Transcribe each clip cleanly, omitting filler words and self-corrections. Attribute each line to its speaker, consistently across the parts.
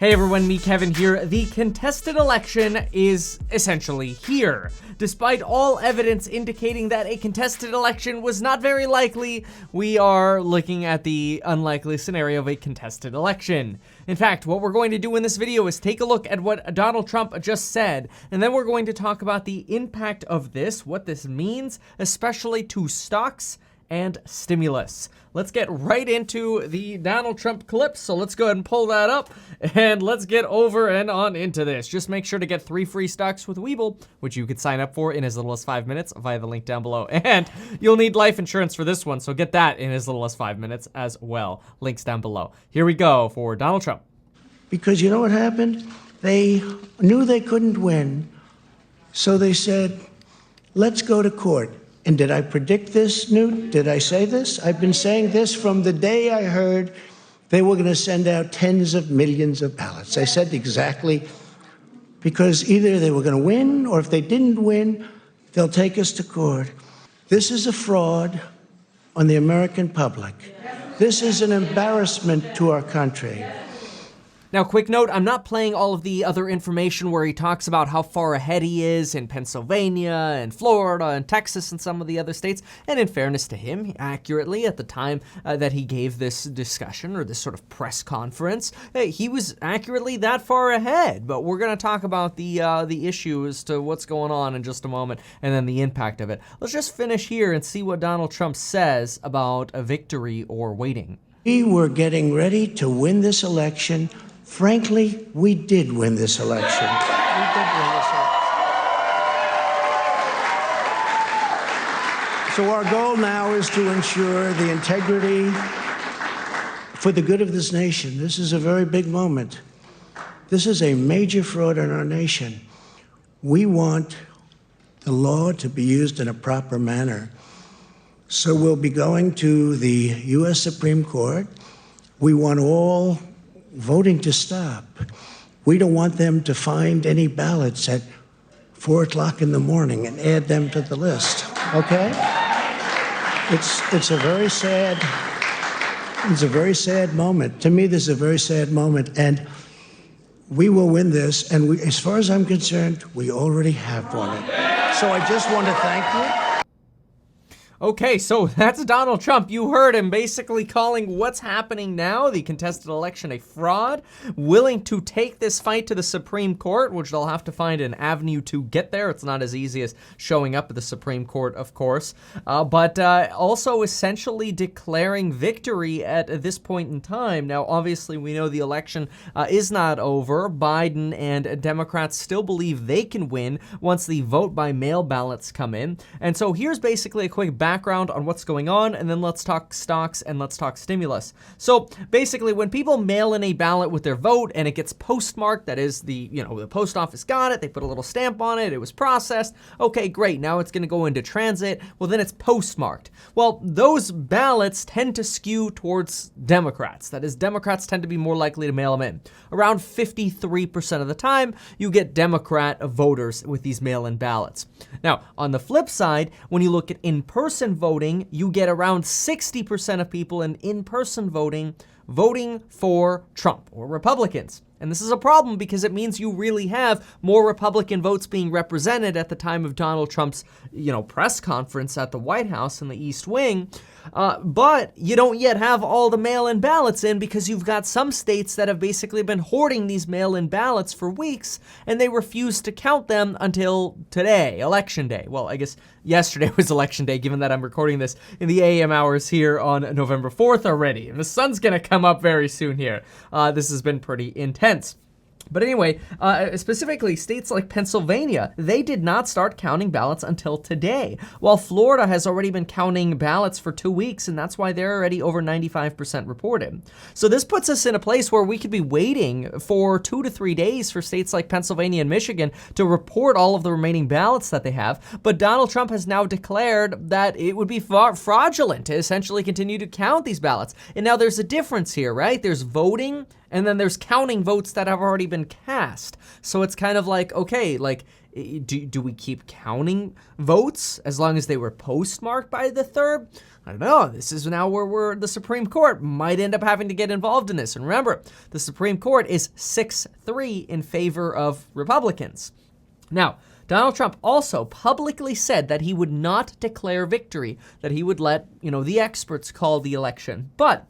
Speaker 1: Hey everyone, me Kevin here. The contested election is essentially here. Despite all evidence indicating that a contested election was not very likely, we are looking at the unlikely scenario of a contested election. In fact, what we're going to do in this video is take a look at what Donald Trump just said, and then we're going to talk about the impact of this, what this means, especially to stocks and stimulus. Let's get right into the Donald Trump clip. So let's go ahead and pull that up and let's get over and on into this. Just make sure to get 3 free stocks with Webull, which you could sign up for in as little as 5 minutes via the link down below. And you'll need life insurance for this one, so get that in as little as 5 minutes as well. Links down below. Here we go for Donald Trump.
Speaker 2: Because you know what happened? They knew they couldn't win, so they said, let's go to court. And did I predict this, Newt? Did I say this? I've been saying this from the day I heard they were going to send out tens of millions of ballots. I said exactly, because either they were going to win, or if they didn't win, they'll take us to court. This is a fraud on the American public. This is an embarrassment to our country.
Speaker 1: Now, quick note, I'm not playing all of the other information where he talks about how far ahead he is in Pennsylvania and Florida and Texas and some of the other states. And in fairness to him, accurately, at the time that he gave this discussion or this sort of press conference, he was accurately that far ahead. But we're going to talk about the issue as to what's going on in just a moment and then the impact of it. Let's just finish here and see what Donald Trump says about a victory or waiting.
Speaker 2: We were getting ready to win this election. Frankly, we did win this election. We did win this election. So our goal now is to ensure the integrity for the good of this nation. This is a very big moment. This is a major fraud in our nation. We want the law to be used in a proper manner. So we'll be going to the U.S. Supreme Court. We want all voting to stop. We don't want them to find any ballots at 4 o'clock in the morning and add them to the list, okay? It's a very sad moment. To me, this is a very sad moment, and we will win this, and as far as I'm concerned, we already have won it. So I just want to thank you.
Speaker 1: Okay, so that's Donald Trump. You heard him basically calling what's happening now, the contested election, a fraud, willing to take this fight to the Supreme Court, which they'll have to find an avenue to get there. It's not as easy as showing up at the Supreme Court, of course, but also essentially declaring victory at this point in time. Now, obviously, we know the election is not over. Biden and Democrats still believe they can win once the vote by mail ballots come in. And so here's basically a quick background on what's going on, and then let's talk stocks and let's talk stimulus. So basically, when people mail in a ballot with their vote and it gets postmarked, that is the post office got it, they put a little stamp on it, it was processed. Okay, great. Now it's going to go into transit. Well, then it's postmarked. Well, those ballots tend to skew towards Democrats. That is, Democrats tend to be more likely to mail them in. Around 53% of the time, you get Democrat voters with these mail-in ballots. Now, on the flip side, when you look at in-person voting, you get around 60% of people in-person voting for Trump or Republicans. And this is a problem because it means you really have more Republican votes being represented at the time of Donald Trump's, press conference at the White House in the East Wing. But you don't yet have all the mail-in ballots in because you've got some states that have basically been hoarding these mail-in ballots for weeks, and they refuse to count them until today, Election Day. Well, I guess yesterday was Election Day, given that I'm recording this in the AM hours here on November 4th already, and the sun's going to come up very soon here. This has been pretty intense. But anyway, specifically states like Pennsylvania, they did not start counting ballots until today, while Florida has already been counting ballots for 2 weeks, and that's why they're already over 95% reported. So this puts us in a place where we could be waiting for 2 to 3 days for states like Pennsylvania and Michigan to report all of the remaining ballots that they have. But Donald Trump has now declared that it would be fraudulent to essentially continue to count these ballots. And now there's a difference here, right? There's voting And then there's counting votes that have already been cast. So it's kind of like, okay, like, do we keep counting votes as long as they were postmarked by the 3rd? I don't know. This is now where the Supreme Court might end up having to get involved in this. And remember, the Supreme Court is 6-3 in favor of Republicans. Now, Donald Trump also publicly said that he would not declare victory, that he would let, the experts call the election. But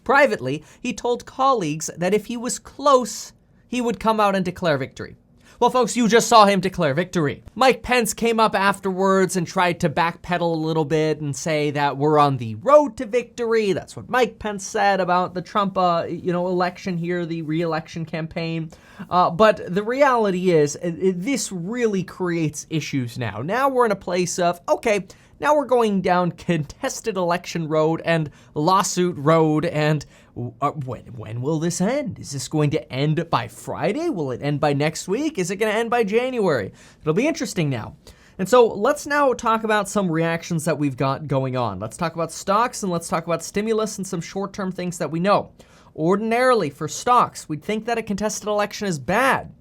Speaker 1: privately, he told colleagues that if he was close, he would come out and declare victory. Well, folks, you just saw him declare victory. Mike Pence came up afterwards and tried to backpedal a little bit and say that we're on the road to victory. That's what Mike Pence said about the Trump, election here, the re-election campaign. But the reality is, this really creates issues now. Now we're in a place of, okay, now we're going down contested election road and lawsuit road, and when will this end? Is this going to end by Friday? Will it end by next week? Is it going to end by January? It'll be interesting now. And so let's now talk about some reactions that we've got going on. Let's talk about stocks, and let's talk about stimulus and some short-term things that we know. Ordinarily, for stocks, we'd think that a contested election is bad,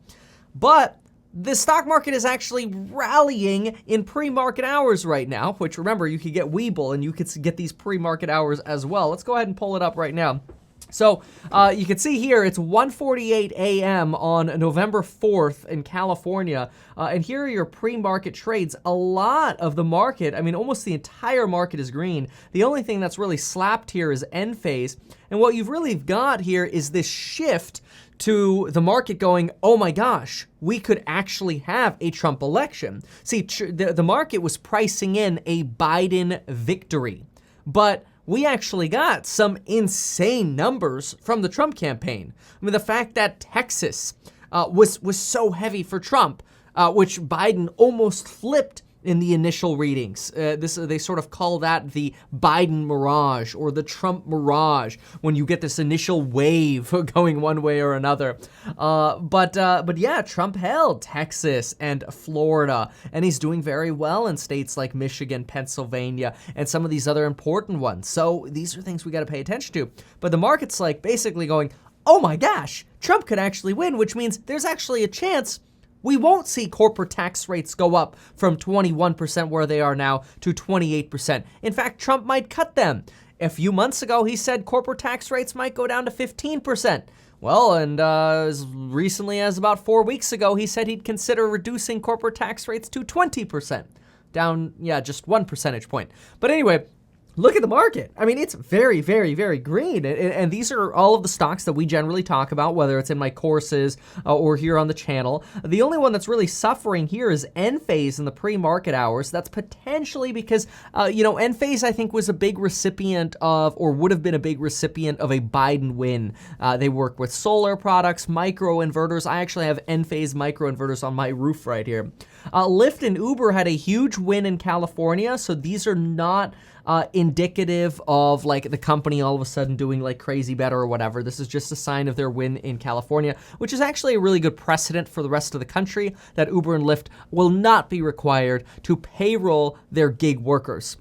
Speaker 1: but the stock market is actually rallying in pre-market hours right now, which, remember, you could get Webull and you could get these pre-market hours as well. Let's go ahead and pull it up right now. So you can see here it's 1:48 a.m. on November 4th in California. And here are your pre-market trades. A lot of the market, almost the entire market is green. The only thing that's really slapped here is end phase. And what you've really got here is this shift to the market going, oh my gosh, we could actually have a Trump election. See, the market was pricing in a Biden victory, but we actually got some insane numbers from the Trump campaign. The fact that Texas was so heavy for Trump, which Biden almost flipped in the initial readings. They sort of call that the Biden mirage or the Trump mirage when you get this initial wave going one way or another. But yeah, Trump held Texas and Florida, and he's doing very well in states like Michigan, Pennsylvania, and some of these other important ones. So these are things we got to pay attention to. But the market's like basically going, oh my gosh, Trump could actually win, which means there's actually a chance we won't see corporate tax rates go up from 21% where they are now to 28%. In fact, Trump might cut them. A few months ago, he said corporate tax rates might go down to 15%. Well, and as recently as about 4 weeks ago, he said he'd consider reducing corporate tax rates to 20%. Down, just 1 percentage point. But anyway, look at the market. It's very, very, very green. And these are all of the stocks that we generally talk about, whether it's in my courses or here on the channel. The only one that's really suffering here is Enphase in the pre-market hours. That's potentially because, Enphase, I think, was a big recipient of, or would have been a big recipient of a Biden win. They work with solar products, microinverters. I actually have Enphase microinverters on my roof right here. Lyft and Uber had a huge win in California, so these are not indicative of like the company all of a sudden doing like crazy better or whatever. This is just a sign of their win in California, which is actually a really good precedent for the rest of the country, that Uber and Lyft will not be required to payroll their gig workers.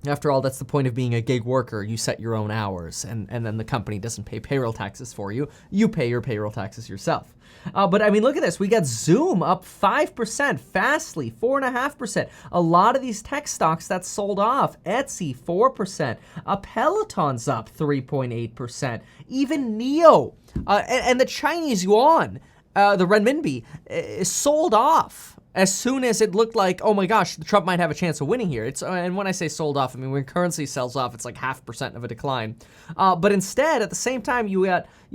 Speaker 1: After all, that's the point of being a gig worker. You set your own hours, and then the company doesn't pay payroll taxes for you. You pay your payroll taxes yourself. But look at this. We got Zoom up 5%, Fastly 4.5%. A lot of these tech stocks that sold off. Etsy 4%. Peloton's up 3.8%. Even NIO and the Chinese yuan, the renminbi, is sold off as soon as it looked like, oh my gosh, Trump might have a chance of winning here. And when I say sold off, when currency sells off, it's like 0.5% of a decline. But instead, at the same time, you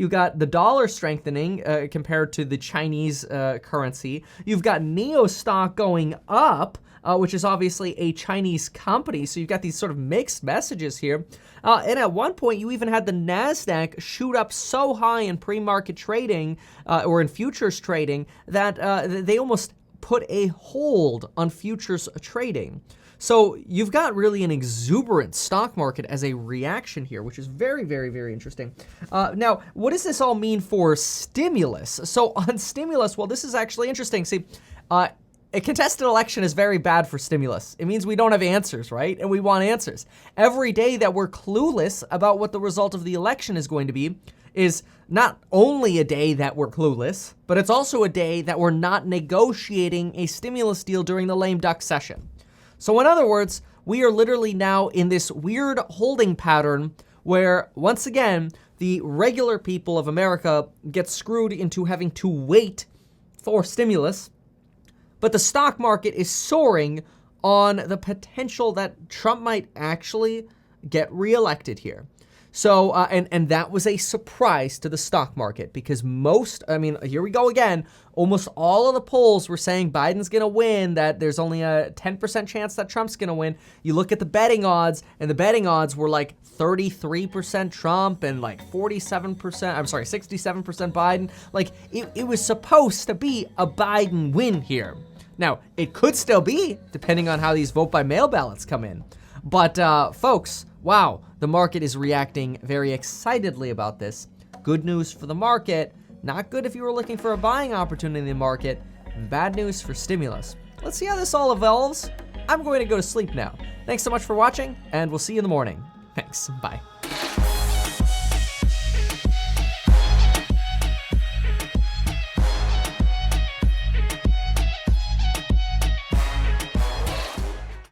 Speaker 1: got the dollar strengthening compared to the Chinese currency. You've got NIO stock going up, which is obviously a Chinese company. So you've got these sort of mixed messages here. And at one point, you even had the NASDAQ shoot up so high in pre-market trading or in futures trading that they almost put a hold on futures trading. So you've got really an exuberant stock market as a reaction here, which is very, very, very interesting. Now, what does this all mean for stimulus? So on stimulus, well, this is actually interesting. See, a contested election is very bad for stimulus. It means we don't have answers, right? And we want answers. Every day that we're clueless about what the result of the election is going to be is not only a day that we're clueless, but it's also a day that we're not negotiating a stimulus deal during the lame duck session. So in other words, we are literally now in this weird holding pattern where, once again, the regular people of America get screwed into having to wait for stimulus, but the stock market is soaring on the potential that Trump might actually get reelected here. So, and that was a surprise to the stock market because here we go again, almost all of the polls were saying Biden's going to win, that there's only a 10% chance that Trump's going to win. You look at the betting odds, and the betting odds were like 33% Trump and like 67% Biden. Like, it was supposed to be a Biden win here. Now, it could still be, depending on how these vote by mail ballots come in. But folks, wow, the market is reacting very excitedly about this. Good news for the market, not good if you were looking for a buying opportunity in the market, bad news for stimulus. Let's see how this all evolves. I'm going to go to sleep now. Thanks so much for watching, and we'll see you in the morning. Thanks, bye.